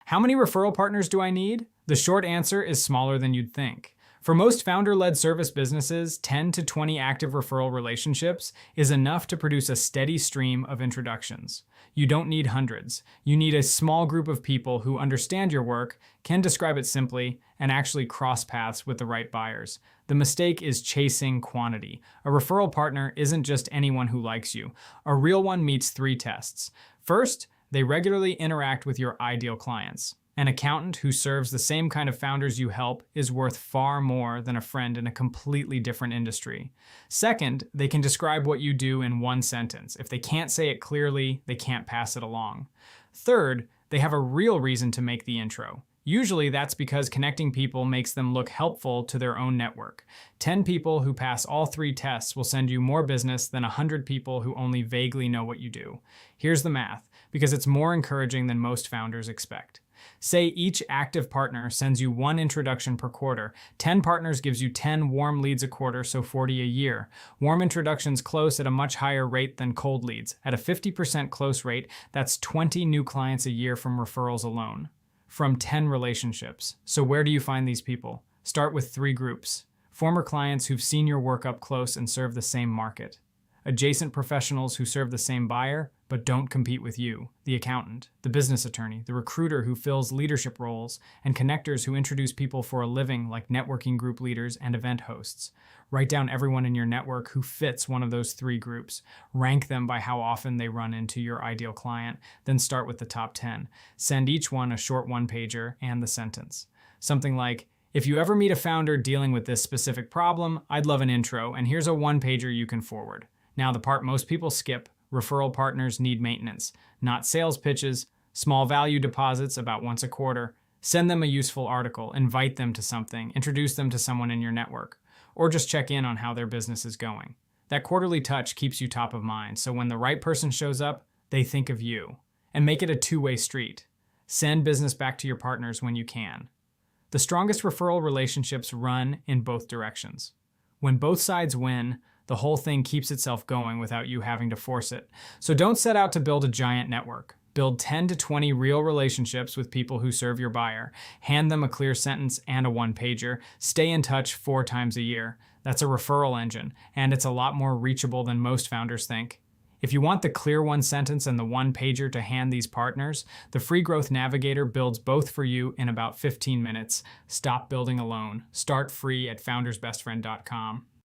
How many referral partners do I need? The short answer is smaller than you'd think. For most founder-led service businesses, 10 to 20 active referral relationships is enough to produce a steady stream of introductions. You don't need hundreds. You need a small group of people who understand your work, can describe it simply, and actually cross paths with the right buyers. The mistake is chasing quantity. A referral partner isn't just anyone who likes you. A real one meets 3 tests. First, they regularly interact with your ideal clients. An accountant who serves the same kind of founders you help is worth far more than a friend in a completely different industry. Second, they can describe what you do in 1 sentence. If they can't say it clearly, they can't pass it along. Third, they have a real reason to make the intro. Usually that's because connecting people makes them look helpful to their own network. 10 people who pass all 3 tests will send you more business than 100 people who only vaguely know what you do. Here's the math, because it's more encouraging than most founders expect. Say each active partner sends you 1 introduction per quarter. 10 partners gives you 10 warm leads a quarter, so 40 a year. Warm introductions close at a much higher rate than cold leads. At a 50% close rate, that's 20 new clients a year from referrals alone. From 10 relationships. So where do you find these people? Start with 3 groups. Former clients who've seen your work up close and serve the same market. Adjacent professionals who serve the same buyer, but don't compete with you. The accountant, the business attorney, the recruiter who fills leadership roles, and connectors who introduce people for a living like networking group leaders and event hosts. Write down everyone in your network who fits one of those 3 groups. Rank them by how often they run into your ideal client, then start with the top 10. Send each one a short 1-pager and the sentence. Something like, if you ever meet a founder dealing with this specific problem, I'd love an intro, and here's a 1-pager you can forward. Now the part most people skip: referral partners need maintenance, not sales pitches, small value deposits about once a quarter. Send them a useful article, invite them to something, introduce them to someone in your network, or just check in on how their business is going. That quarterly touch keeps you top of mind, so when the right person shows up, they think of you. And make it a 2-way street. Send business back to your partners when you can. The strongest referral relationships run in both directions. When both sides win, the whole thing keeps itself going without you having to force it. So don't set out to build a giant network. Build 10 to 20 real relationships with people who serve your buyer. Hand them a clear sentence and a 1-pager. Stay in touch 4 times a year. That's a referral engine, and it's a lot more reachable than most founders think. If you want the clear 1 sentence and the 1-pager to hand these partners, the Free Growth Navigator builds both for you in about 15 minutes. Stop building alone. Start free at foundersbestfriend.com.